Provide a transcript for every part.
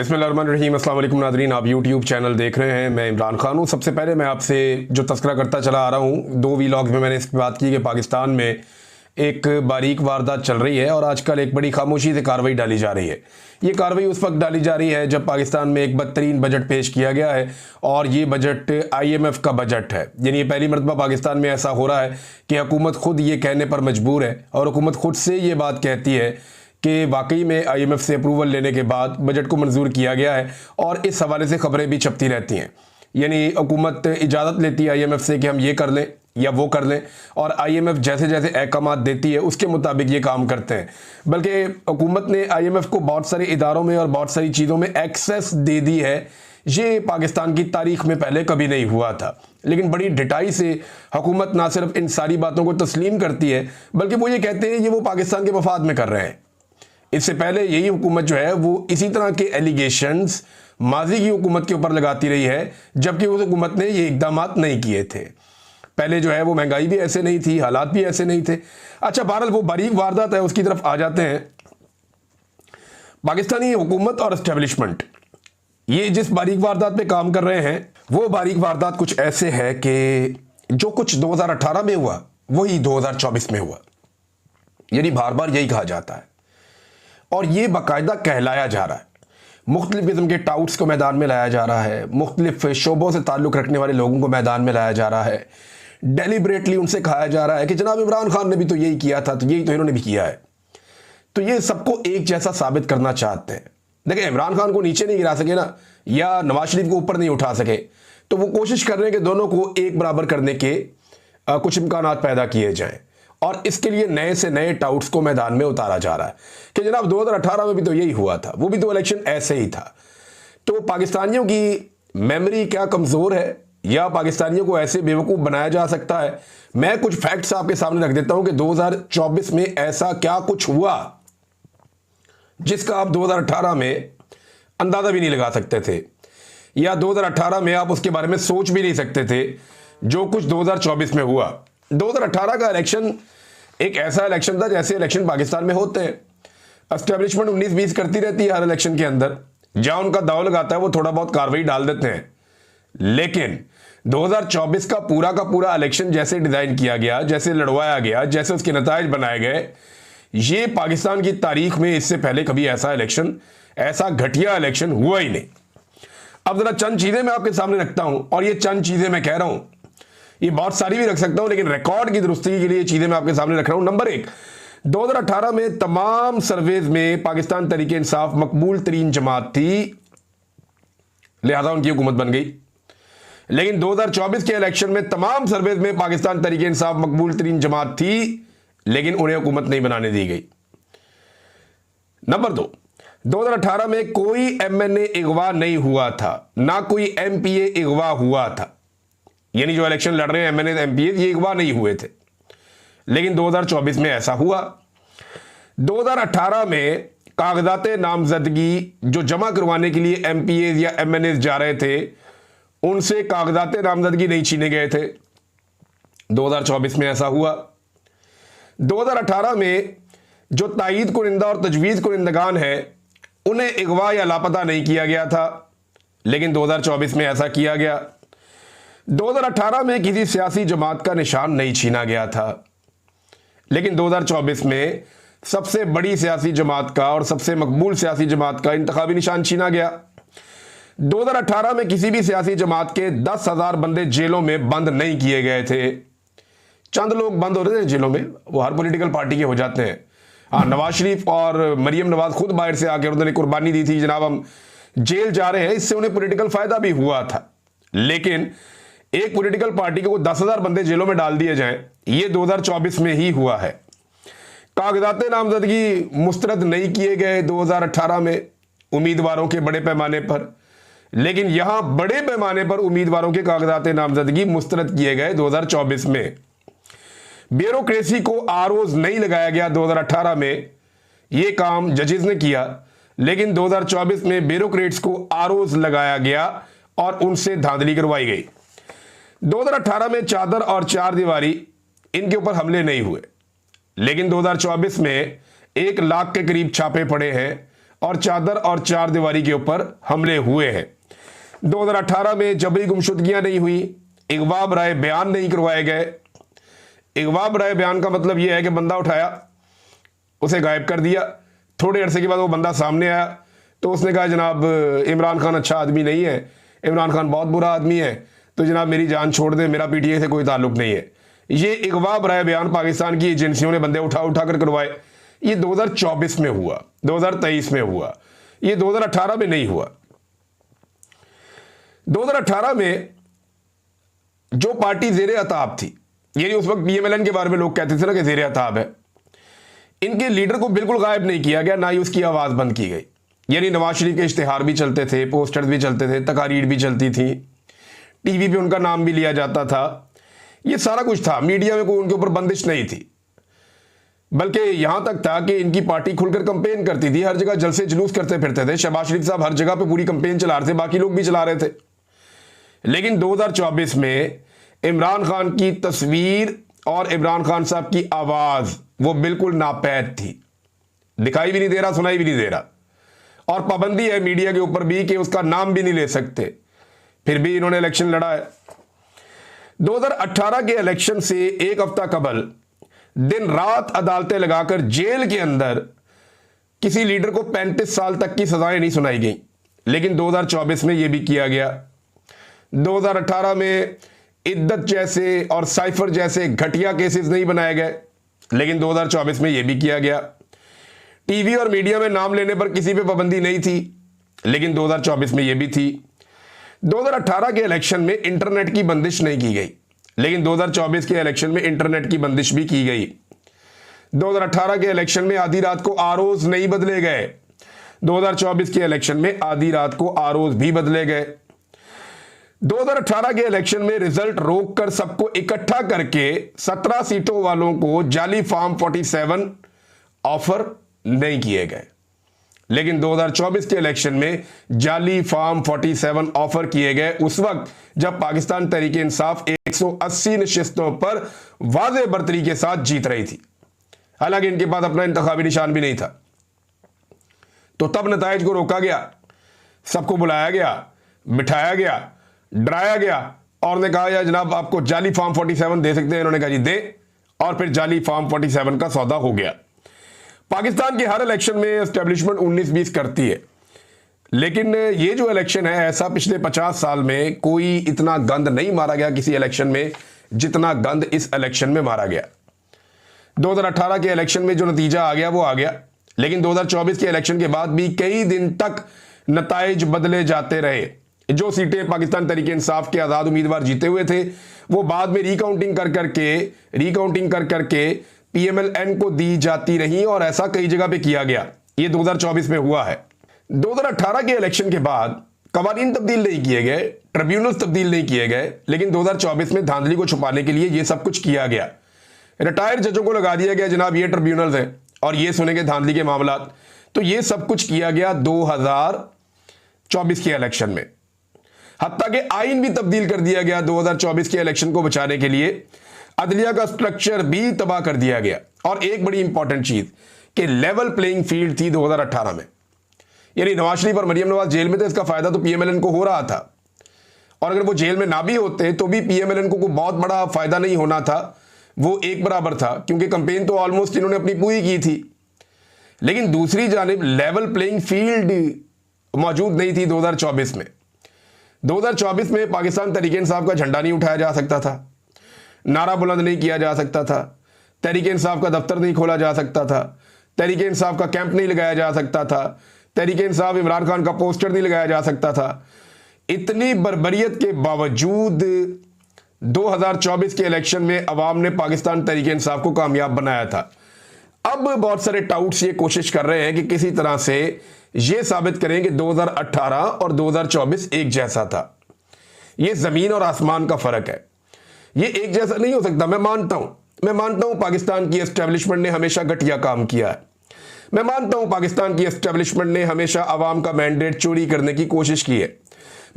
बिस्मिल्लाहिर्रहमानिर्रहीम। अस्सलाम वालेकुम नाज़रीन, आप यूट्यूब चैनल देख रहे हैं। मैं इमरान खान हूँ। सबसे पहले मैं आपसे जो तज़किरा करता चला आ रहा हूँ, 2 वीलॉग्स में मैंने इस बात की कि पाकिस्तान में एक बारीक वारदात चल रही है और आजकल एक बड़ी खामोशी से कार्रवाई डाली जा रही है। ये कार्रवाई उस वक्त डाली जा रही है जब पाकिस्तान में एक बदतरीन बजट पेश किया गया है और ये बजट IMF का बजट है। यानी ये पहली मरतबा पाकिस्तान में ऐसा हो रहा है कि हुकूमत खुद ये कहने पर मजबूर है और हुकूमत खुद से ये बात कहती है कि वाकई में IMF से अप्रूवल लेने के बाद बजट को मंजूर किया गया है और इस हवाले से खबरें भी छपती रहती हैं। यानी हुकूमत इजाज़त लेती है IMF से कि हम ये कर लें या वो कर लें और IMF जैसे जैसे अहकामात देती है उसके मुताबिक ये काम करते हैं। बल्कि हुकूमत ने IMF को बहुत सारे इदारों में और बहुत सारी चीज़ों में एक्सेस दे दी है। ये पाकिस्तान की तारीख में पहले कभी नहीं हुआ था। लेकिन बड़ी ढिठाई से हुकूमत ना सिर्फ इन सारी बातों को तस्लीम करती है बल्कि वो ये कहते हैं ये वो पाकिस्तान के मफाद में कर रहे हैं। इससे पहले यही हुकूमत जो है वो इसी तरह के एलिगेशंस माजी की हुकूमत के ऊपर लगाती रही है, जबकि उस हुकूमत ने ये इकदाम नहीं किए थे। पहले जो है वो महंगाई भी ऐसे नहीं थी, हालात भी ऐसे नहीं थे। अच्छा, बहरहाल वो बारीक वारदात है, उसकी तरफ आ जाते हैं। पाकिस्तानी हुकूमत और एस्टेब्लिशमेंट ये जिस बारीक वारदात पे काम कर रहे हैं वो बारीक वारदात कुछ ऐसे है कि जो कुछ 2018 में हुआ वही 2024 में हुआ। यानी बार बार यही कहा जाता है और ये बाकायदा कहलाया जा रहा है। मुख्तलिफ किस्म के टाउट्स को मैदान में लाया जा रहा है, मुख्तलिफ शोबों से ताल्लुक़ रखने वाले लोगों को मैदान में लाया जा रहा है। डेलिब्रेटली उनसे कहा जा रहा है कि जनाब इमरान खान ने भी तो यही किया था, तो यही तो इन्होंने भी किया है। तो ये सबको एक जैसा साबित करना चाहते हैं। देखिए, इमरान खान को नीचे नहीं गिरा सके ना, या नवाज शरीफ को ऊपर नहीं उठा सके, तो वो कोशिश कर रहे हैं कि दोनों को एक बराबर करने के कुछ इम्कानात पैदा किए जाएँ और इसके लिए नए से नए टाउट्स को मैदान में उतारा जा रहा है कि जनाब 2018 में भी तो यही हुआ था, वो भी तो इलेक्शन ऐसे ही था। तो पाकिस्तानियों की मेमोरी क्या कमज़ोर है या पाकिस्तानियों को ऐसे बेवकूफ़ बनाया जा सकता है? मैं कुछ फैक्ट्स आपके सामने रख देता हूं कि 2024 में ऐसा क्या कुछ हुआ जिसका आप 2018 में अंदाज़ा भी नहीं लगा सकते थे, या 2018 में आप उसके बारे में सोच भी नहीं सकते थे जो कुछ 2024 में हुआ। 2018 का इलेक्शन एक ऐसा इलेक्शन था जैसे इलेक्शन पाकिस्तान में होते हैं। एस्टेब्लिशमेंट 19-20 करती रहती है हर इलेक्शन के अंदर, जहां उनका दाव लगाता है वो थोड़ा बहुत कार्रवाई डाल देते हैं। लेकिन 2024 का पूरा इलेक्शन जैसे डिजाइन किया गया, जैसे लड़वाया गया, जैसे उसके नताइज बनाए गए, ये पाकिस्तान की तारीख में इससे पहले कभी ऐसा इलेक्शन, ऐसा घटिया इलेक्शन हुआ ही नहीं। अब जरा चंद चीजें मैं आपके सामने रखता हूं और ये चंद चीजें मैं कह रहा हूं, ये बहुत सारी भी रख सकता हूं लेकिन रिकॉर्ड की दुरुस्ती के लिए ये चीजें मैं आपके सामने रख रहा हूं। नंबर 1, 2018 में तमाम सर्वेज में पाकिस्तान तरीके इंसाफ मकबूल तरीन जमात थी, लिहाजा उनकी हुकूमत बन गई। लेकिन 2024 के इलेक्शन में तमाम सर्वेज में पाकिस्तान तरीके इंसाफ मकबूल तरीन जमात थी, लेकिन उन्हें हुकूमत नहीं बनाने दी गई। नंबर 2, 2018 में कोई MNA अगवा नहीं हुआ था, ना कोई MPA अगवा हुआ था। यानी जो इलेक्शन लड़ रहे हैं MNA MPA ये अगवा नहीं हुए थे, लेकिन 2024 में ऐसा हुआ। 2018 में कागजात नामजदगी जो जमा करवाने के लिए MPA या MNA जा रहे थे उनसे कागजात नामजदगी नहीं छीने गए थे, 2024 में ऐसा हुआ। 2018 में जो तायीद कुनिंदा और तजवीज़ कुनिंदगान है उन्हें अगवा या लापता नहीं किया गया था, लेकिन 2024 में ऐसा किया गया। 2018 में किसी सियासी जमात का निशान नहीं छीना गया था, लेकिन 2024 में सबसे बड़ी सियासी जमात का और सबसे मकबूल सियासी जमात का इंतखाबी निशान छीना गया। 2018 में किसी भी सियासी जमात के 10,000 बंदे जेलों में बंद नहीं किए गए थे। चंद लोग बंद हो रहे हैं जेलों में, वो हर पॉलिटिकल पार्टी के हो जाते हैं। हाँ, नवाज शरीफ और मरियम नवाज खुद बाहर से आकर उन्होंने कुर्बानी दी थी, जनाब हम जेल जा रहे हैं, इससे उन्हें पॉलिटिकल फायदा भी हुआ था। लेकिन एक पॉलिटिकल पार्टी को 10,000 बंदे जेलों में डाल दिए जाएं, ये 2024 में ही हुआ है। कागजात नामजदगी मुस्तरद नहीं किए गए 2018 में उम्मीदवारों के बड़े पैमाने पर, लेकिन यहां बड़े पैमाने पर उम्मीदवारों के कागजात नामजदगी मुस्तरद किए गए 2024 में। ब्यूरोक्रेसी को आरओज नहीं लगाया गया 2018 में, यह काम जजेस ने किया, लेकिन 2024 में ब्यूरोक्रेट्स को आरओज लगाया गया और उनसे धांधली करवाई गई। 2018 में चादर और चार दीवारी इनके ऊपर हमले नहीं हुए, लेकिन 2024 में 1 लाख के करीब छापे पड़े हैं और चादर और चार दीवारी के ऊपर हमले हुए हैं। 2018 में जबरी गुमशुदगियां नहीं हुई, अगवा बराए बयान नहीं करवाए गए। अगवा बराए बयान का मतलब यह है कि बंदा उठाया, उसे गायब कर दिया, थोड़े अरसे के बाद वो बंदा सामने आया तो उसने कहा जनाब इमरान खान अच्छा आदमी नहीं है, इमरान खान बहुत बुरा आदमी है, तो जनाब मेरी जान छोड़ दे, मेरा पीटीआई से कोई ताल्लुक नहीं है। ये अगवा बराए बयान पाकिस्तान की एजेंसियों ने बंदे उठा उठा कर करवाए। ये 2024 में हुआ, 2023 में हुआ, ये 2018 में नहीं हुआ। 2018 में जो पार्टी जेरे अताब थी, यानी उस वक्त पीएमएलएन के बारे में लोग कहते थे ना कि जेरे अताब है, इनके लीडर को बिल्कुल गायब नहीं किया गया, ना ही उसकी आवाज बंद की गई। यानी नवाज शरीफ के इश्तिहार भी चलते थे, पोस्टर्स भी चलते थे, तकारीर भी चलती थी, टीवी पे उनका नाम भी लिया जाता था, ये सारा कुछ था। मीडिया में कोई उनके ऊपर बंदिश नहीं थी, बल्कि यहां तक था कि इनकी पार्टी खुलकर कंपेन करती थी, हर जगह जलसे जुलूस करते फिरते थे। शहबाज शरीफ साहब हर जगह पे पूरी कंपेन चला रहे थे, बाकी लोग भी चला रहे थे। लेकिन 2024 में इमरान खान की तस्वीर और इमरान खान साहब की आवाज वो बिल्कुल नापैद थी, दिखाई भी नहीं दे रहा, सुनाई भी नहीं दे रहा, और पाबंदी है मीडिया के ऊपर भी कि उसका नाम भी नहीं ले सकते। फिर भी इन्होंने इलेक्शन लड़ा है। 2018 के इलेक्शन से एक हफ्ता कबल दिन रात अदालतें लगाकर जेल के अंदर किसी लीडर को 35 साल तक की सजाएं नहीं सुनाई गई, लेकिन 2024 में यह भी किया गया। 2018 में इद्दत जैसे और साइफर जैसे घटिया केसेस नहीं बनाए गए, लेकिन 2024 में यह भी किया गया। टीवी और मीडिया में नाम लेने पर किसी पे पाबंदी नहीं थी, लेकिन 2024 में यह भी थी। 2018 के इलेक्शन में इंटरनेट की बंदिश नहीं की गई, लेकिन 2024 के इलेक्शन में इंटरनेट की बंदिश भी की गई। 2018 के इलेक्शन में आधी रात को आरओज नहीं बदले गए, 2024 के इलेक्शन में आधी रात को आरओज भी बदले गए। 2018 के इलेक्शन में रिजल्ट रोककर सबको इकट्ठा करके 17 सीटों वालों को जाली फॉर्म 47 ऑफर नहीं किए गए, लेकिन 2024 के इलेक्शन में जाली फॉर्म 47 ऑफर किए गए उस वक्त जब पाकिस्तान तहरीक इंसाफ 180 नशिस्तों पर वाज़ेह बरतरी के साथ जीत रही थी, हालांकि इनके पास अपना इंतखाबी निशान भी नहीं था। तो तब नताइज को रोका गया, सबको बुलाया गया, बिठाया गया, डराया गया और ने कहा यार जनाब आपको जाली फॉर्म 47 दे सकते हैं। इन्होंने कहा जी दे, और फिर जाली फॉर्म 47 का सौदा हो गया। पाकिस्तान के हर इलेक्शन में एस्टेब्लिशमेंट 19-20 करती है, लेकिन ये जो इलेक्शन है ऐसा पिछले 50 साल में कोई इतना गंद नहीं मारा गया किसी इलेक्शन में जितना गंद इस इलेक्शन में मारा गया। 2018 के इलेक्शन में जो नतीजा आ गया वो आ गया, लेकिन 2024 के इलेक्शन के बाद भी कई दिन तक नताइज बदले जाते रहे। जो सीटें पाकिस्तान तहरीक इंसाफ के आज़ाद उम्मीदवार जीते हुए थे वो बाद में रिकाउंटिंग कर करके पीएमएलएन को दी जाती रही, और ऐसा कई जगह पे किया गया। ये 2024 में हुआ है। 2018 के इलेक्शन के बाद कवानीन तब्दील नहीं किए गए, ट्रिब्यूनल तब्दील नहीं किए गए, लेकिन 2024 में धांधली को छुपाने के लिए ये सब कुछ किया गया। रिटायर्ड जजों को लगा दिया गया जनाब ये ट्रिब्यूनल्स हैं और ये सुनेंगे धांधली के मामला। तो ये सब कुछ किया गया 2024 के इलेक्शन में। हत्ता के आइन भी तब्दील कर दिया गया 2024 के इलेक्शन को बचाने के लिए। अदलिया का स्ट्रक्चर भी तबाह कर दिया गया। और एक बड़ी इंपॉर्टेंट चीज कि लेवल प्लेइंग फील्ड थी 2018 में, यानी नवाज शरीफ और मरियम नवाज जेल में थे, इसका फायदा तो पीएमएलएन को हो रहा था, और अगर वो जेल में ना भी होते तो भी पीएमएलएन को कोई बहुत बड़ा फायदा नहीं होना था, वो एक बराबर था, क्योंकि कंपेन तो ऑलमोस्ट इन्होंने अपनी पूरी की थी। लेकिन दूसरी जानिब लेवल प्लेइंग फील्ड मौजूद नहीं थी 2024 में। 2024 में पाकिस्तान तहरीक इंसाफ का झंडा नहीं उठाया जा सकता था, नारा बुलंद नहीं किया जा सकता था, तहरीक इंसाफ का दफ्तर नहीं खोला जा सकता था, तहरीक इंसाफ का कैंप नहीं लगाया जा सकता था, तहरीक इंसाफ इमरान खान का पोस्टर नहीं लगाया जा सकता था। इतनी बर्बरियत के बावजूद 2024 के इलेक्शन में अवाम ने पाकिस्तान तहरीक इंसाफ को कामयाब बनाया था। अब बहुत सारे टाउट्स ये कोशिश कर रहे हैं कि किसी तरह से ये साबित करें कि 2018 और 2024 एक जैसा था। ये जमीन और आसमान का फर्क है, ये एक जैसा नहीं हो सकता। मैं मानता हूं पाकिस्तान की एस्टेब्लिशमेंट ने हमेशा घटिया काम किया है। मैं मानता हूं पाकिस्तान की एस्टेब्लिशमेंट ने हमेशा अवाम का मैंडेट चोरी करने की कोशिश की है।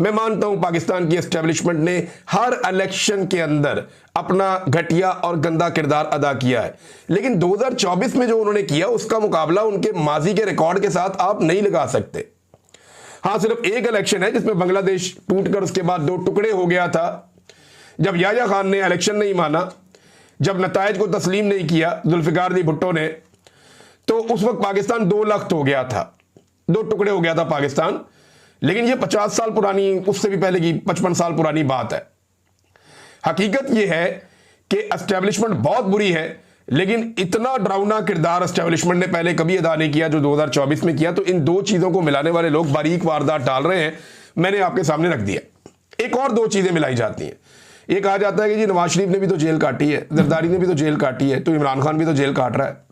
मैं मानता हूं पाकिस्तान की एस्टेब्लिशमेंट ने हर इलेक्शन के अंदर अपना घटिया और गंदा किरदार अदा किया है, लेकिन 2024 में जो उन्होंने किया उसका मुकाबला उनके माजी के रिकॉर्ड के साथ आप नहीं लगा सकते। हां, सिर्फ एक इलेक्शन है जिसमें बांग्लादेश टूटकर उसके बाद दो टुकड़े हो गया था, जब याह्या खान ने इलेक्शन नहीं माना, जब नतायज को तस्लीम नहीं किया जुल्फिकार अली भुट्टो ने, तो उस वक्त पाकिस्तान दो लख्त हो गया था, दो टुकड़े हो गया था पाकिस्तान। लेकिन ये 50 साल पुरानी, उससे भी पहले की 55 साल पुरानी बात है। हकीकत ये है कि एस्टेब्लिशमेंट बहुत बुरी है, लेकिन इतना डरावना किरदार एस्टेब्लिशमेंट ने पहले कभी अदा नहीं किया जो 2024 में किया। तो इन दो चीजों को मिलाने वाले लोग बारीक वारदात डाल रहे हैं, मैंने आपके सामने रख दिया। एक और दो चीजें मिलाई जाती हैं। ये कहा जाता है कि जी नवाज शरीफ ने भी तो जेल काटी है, जरदारी ने भी तो जेल काटी है, तो इमरान खान भी तो जेल काट रहा है।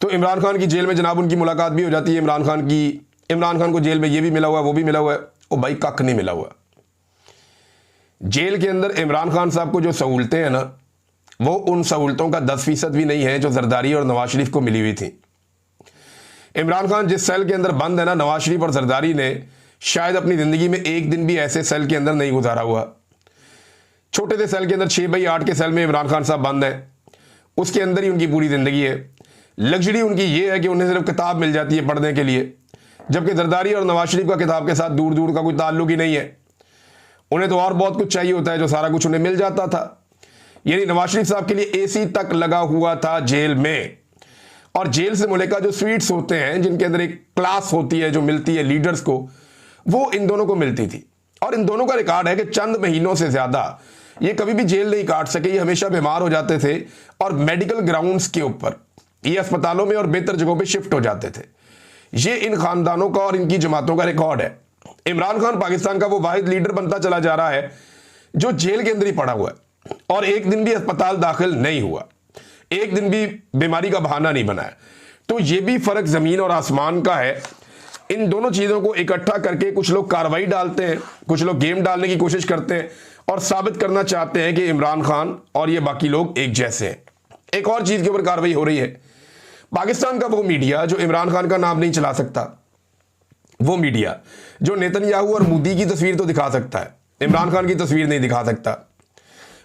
तो इमरान खान की जेल में जनाब उनकी मुलाकात भी हो जाती है, इमरान खान को जेल में ये भी मिला हुआ है, वो भी मिला हुआ है। ओ भाई, कख नहीं मिला हुआ। जेल के अंदर इमरान खान साहब को जो सहूलतें हैं ना, वो उन सहूलतों का 10% भी नहीं है जो जरदारी और नवाज शरीफ को मिली हुई थी। इमरान खान जिस सेल के अंदर बंद है ना, नवाज शरीफ और जरदारी ने शायद अपनी जिंदगी में एक दिन भी ऐसे सेल के अंदर नहीं गुजारा हुआ। छोटे से सेल के अंदर 6x8 के सेल में इमरान खान साहब बंद है, उसके अंदर ही उनकी पूरी जिंदगी है। लग्जरी उनकी ये है कि उन्हें सिर्फ किताब मिल जाती है पढ़ने के लिए, जबकि जरदारी और नवाज शरीफ का किताब के साथ दूर दूर का कोई ताल्लुक ही नहीं है। उन्हें तो और बहुत कुछ चाहिए होता है जो सारा कुछ उन्हें मिल जाता था। यानी नवाज शरीफ साहब के लिए एसी तक लगा हुआ था जेल में, और जेल से मुलेका जो स्वीट्स होते हैं जिनके अंदर एक क्लास होती है जो मिलती है लीडर्स को, वो इन दोनों को मिलती थी। और इन दोनों का रिकॉर्ड है कि चंद महीनों से ज्यादा ये कभी भी जेल नहीं काट सके, ये हमेशा बीमार हो जाते थे और मेडिकल ग्राउंड्स के ऊपर ये अस्पतालों में और बेहतर जगहों पे शिफ्ट हो जाते थे। ये इन खानदानों का और इनकी जमातों का रिकॉर्ड है। इमरान खान पाकिस्तान का वो वाहिद लीडर बनता चला जा रहा है जो जेल के अंदर ही पड़ा हुआ है और एक दिन भी अस्पताल दाखिल नहीं हुआ, एक दिन भी बीमारी का बहाना नहीं बनाया। तो ये भी फर्क जमीन और आसमान का है। इन दोनों चीजों को इकट्ठा करके कुछ लोग कार्रवाई डालते हैं, कुछ लोग गेम डालने की कोशिश करते हैं और साबित करना चाहते हैं कि इमरान खान और ये बाकी लोग एक जैसे हैं। एक और चीज के ऊपर कार्रवाई हो रही है। पाकिस्तान का वो मीडिया जो इमरान खान का नाम नहीं चला सकता, वो मीडिया जो नेतन्याहू और मोदी की तस्वीर तो दिखा सकता है, इमरान खान की तस्वीर नहीं दिखा सकता।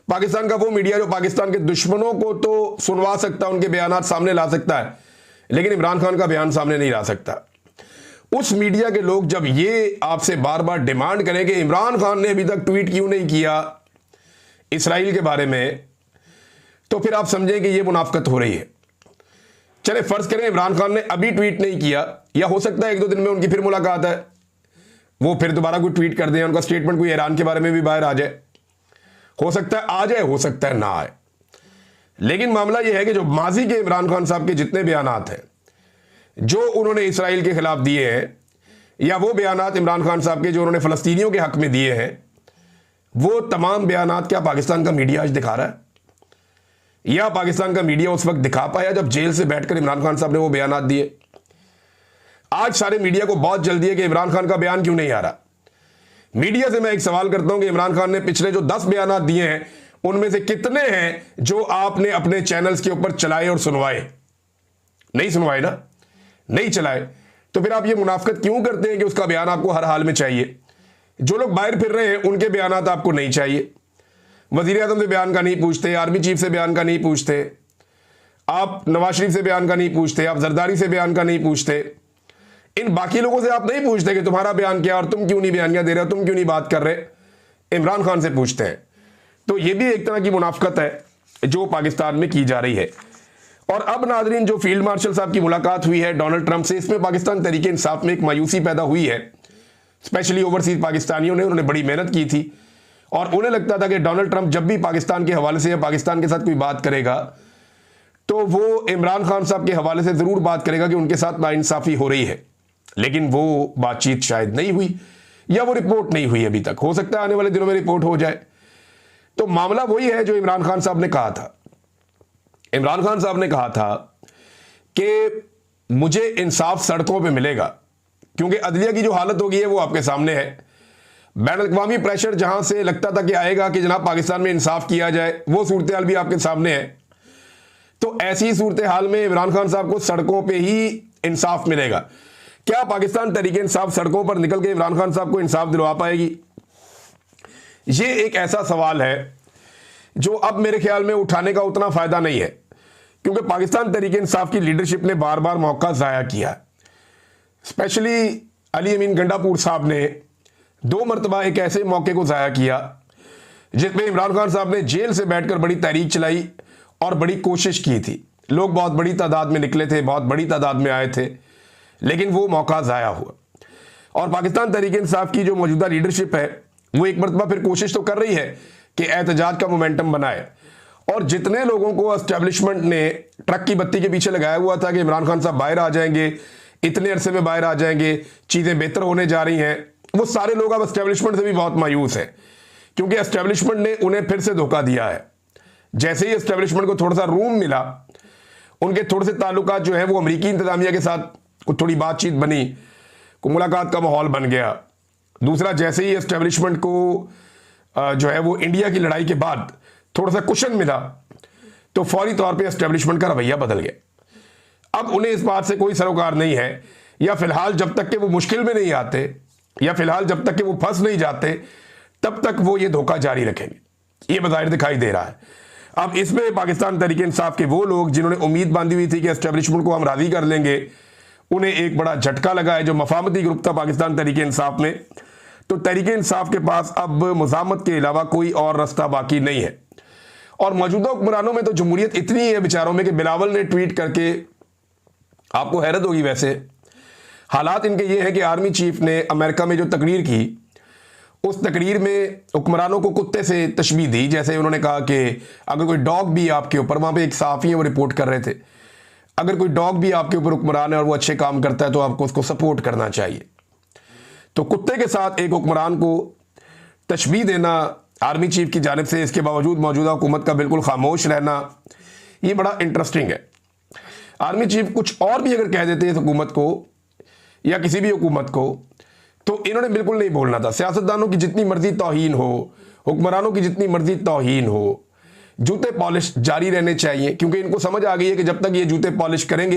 पाकिस्तान का वो मीडिया जो पाकिस्तान के दुश्मनों को तो सुनवा सकता, उनके बयानात सामने ला सकता है, लेकिन इमरान खान का बयान सामने नहीं ला सकता। उस मीडिया के लोग जब ये आपसे बार बार डिमांड करें कि इमरान खान ने अभी तक ट्वीट क्यों नहीं किया इसराइल के बारे में, तो फिर आप समझें कि ये मुनाफकत हो रही है। चले फर्ज करें इमरान खान ने अभी ट्वीट नहीं किया, या हो सकता है एक दो दिन में उनकी फिर मुलाकात है, वो फिर दोबारा कोई ट्वीट कर दें, उनका स्टेटमेंट कोई ईरान के बारे में भी बाहर आ जाए, हो सकता है आ जाए, हो सकता है ना आए। लेकिन मामला यह है कि जो माजी के इमरान खान साहब के जितने बयानात हैं जो उन्होंने इसराइल के खिलाफ दिए हैं, या वो बयानात इमरान खान साहब के जो उन्होंने फलस्तीनियों के हक में दिए हैं, वो तमाम बयानात क्या पाकिस्तान का मीडिया आज दिखा रहा है? या पाकिस्तान का मीडिया उस वक्त दिखा पाया जब जेल से बैठकर इमरान खान साहब ने वो बयानात दिए? आज सारे मीडिया को बहुत जल्दी है कि इमरान खान का बयान क्यों नहीं आ रहा। मीडिया से मैं एक सवाल करता हूं कि इमरान खान ने पिछले जो 10 बयानात दिए हैं उनमें से कितने हैं जो आपने अपने चैनल्स के ऊपर चलाए और सुनवाए? नहीं सुनवाए ना, नहीं चलाए। तो फिर आप ये मुनाफकत क्यों करते हैं कि उसका बयान आपको हर हाल में चाहिए? जो लोग बाहर फिर रहे हैं उनके बयानात आपको नहीं चाहिए। वजीर आजम से बयान का नहीं पूछते, आर्मी चीफ से बयान का नहीं पूछते, आप नवाज शरीफ से बयान का नहीं पूछते, आप जरदारी से बयान का नहीं पूछते, इन बाकी लोगों से आप नहीं पूछते कि तुम्हारा बयान क्या और तुम क्यों नहीं बयानियां दे रहे हो, तुम क्यों नहीं बात कर रहे। इमरान खान से पूछते हैं। तो यह भी एक तरह की मुनाफकत है जो पाकिस्तान में की जा रही है। और अब नाजरीन, जो फील्ड मार्शल साहब की मुलाकात हुई है डोनाल्ड ट्रंप से, इसमें पाकिस्तान तहरीक इंसाफ में एक मायूसी पैदा हुई है। स्पेशली ओवरसीज पाकिस्तानियों ने, उन्होंने बड़ी मेहनत की थी और उन्हें लगता था कि डोनाल्ड ट्रंप जब भी पाकिस्तान के हवाले से या पाकिस्तान के साथ कोई बात करेगा तो वो इमरान खान साहब के हवाले से जरूर बात करेगा कि उनके साथ नाइंसाफी हो रही है। लेकिन वो बातचीत शायद नहीं हुई या वो रिपोर्ट नहीं हुई अभी तक। हो सकता है आने वाले दिनों में रिपोर्ट हो जाए। तो मामला वही है जो इमरान खान साहब ने कहा था। इमरान खान साहब ने कहा था कि मुझे इंसाफ सड़कों पे मिलेगा, क्योंकि अदलिया की जो हालत हो गई है वो आपके सामने है। बैन अवी प्रेशर जहां से लगता था कि आएगा कि जनाब पाकिस्तान में इंसाफ किया जाए, वो सूरत हाल भी आपके सामने है। तो ऐसी सूरत हाल में इमरान खान साहब को सड़कों पे ही इंसाफ मिलेगा, क्या पाकिस्तान तहरीक इंसाफ सड़कों पर निकल के इमरान खान साहब को इंसाफ दिलवा पाएगी? ये एक ऐसा सवाल है जो अब मेरे ख्याल में उठाने का उतना फायदा नहीं है, क्योंकि पाकिस्तान तहरीक इंसाफ की लीडरशिप ने बार बार मौका ज़ाया किया। स्पेशली अली अमीन गंडापुर साहब ने 2 मरतबा एक ऐसे मौके को ज़ाया किया जिसमें इमरान खान साहब ने जेल से बैठकर बड़ी तहरीक चलाई और बड़ी कोशिश की थी। लोग बहुत बड़ी तादाद में निकले थे, बहुत बड़ी तादाद में आए थे, लेकिन वो मौका ज़ाया हुआ। और पाकिस्तान तहरीक इंसाफ की जो मौजूदा लीडरशिप है वो एक मरतबा फिर कोशिश तो कर रही है कि एहतजाज का मोमेंटम बनाए, और जितने लोगों को एस्टेब्लिशमेंट ने ट्रक की बत्ती के पीछे लगाया हुआ था कि इमरान खान साहब बाहर आ जाएंगे, इतने अरसे में बाहर आ जाएंगे, चीज़ें बेहतर होने जा रही हैं, वो सारे लोग अब एस्टेब्लिशमेंट से भी बहुत मायूस हैं, क्योंकि एस्टेब्लिशमेंट ने उन्हें फिर से धोखा दिया है। जैसे ही एस्टेब्लिशमेंट को थोड़ा सा रूम मिला, उनके थोड़े से ताल्लुकात जो है वो अमरीकी इंतजामिया के साथ कुछ थोड़ी बातचीत बनी, को मुलाकात का माहौल बन गया। दूसरा, जैसे ही एस्टेब्लिशमेंट को जो है वो इंडिया की लड़ाई के बाद थोड़ा सा कुशन मिला, तो फौरी तौर पे एस्टेब्लिशमेंट का रवैया बदल गया। अब उन्हें इस बात से कोई सरोकार नहीं है, या फिलहाल जब तक कि वो मुश्किल में नहीं आते, या फिलहाल जब तक कि वो फंस नहीं जाते, तब तक वो ये धोखा जारी रखेंगे, ये बज़ाहिर दिखाई दे रहा है। अब इसमें पाकिस्तान तहरीक इंसाफ के वो लोग जिन्होंने उम्मीद बांधी हुई थी कि एस्टेब्लिशमेंट को हम राजी कर लेंगे, उन्हें एक बड़ा झटका लगा है जो मफामती ग्रुप था पाकिस्तान तहरीक इंसाफ में। तो तहरीक इंसाफ के पास अब मुज़ामत के अलावा कोई और रास्ता बाकी नहीं है। और मौजूदा हुक्मरानों में तो जमहूरियत इतनी है बेचारों में कि बिलावल ने ट्वीट करके, आपको हैरत होगी वैसे, हालात इनके ये हैं कि आर्मी चीफ ने अमेरिका में जो तकरीर की, उस तकरीर में हुक्मरानों को कुत्ते से तशबीह दी। जैसे उन्होंने कहा कि अगर कोई डॉग भी आपके ऊपर, वहाँ पे एक सहाफ़ी है वो रिपोर्ट कर रहे थे, अगर कोई डॉग भी आपके ऊपर हुक्मरान है और वो अच्छे काम करता है तो आपको उसको सपोर्ट करना चाहिए। तो कुत्ते के साथ एक हुक्मरान को तशबीह देना आर्मी चीफ की जानिब से, इसके बावजूद मौजूदा हुकूमत का बिल्कुल खामोश रहना, ये बड़ा इंटरेस्टिंग है। आर्मी चीफ कुछ और भी अगर कह देते इस हुकूमत को या किसी भी हुकूमत को, तो इन्होंने बिल्कुल नहीं बोलना था। सियासतदानों की जितनी मर्जी तौहीन हो, हुक्मरानों की जितनी मर्जी तौहीन हो, जूते पॉलिश जारी रहने चाहिए, क्योंकि इनको समझ आ गई है कि जब तक ये जूते पॉलिश करेंगे,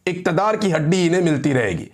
इक़्तिदार की हड्डी इन्हें मिलती रहेगी।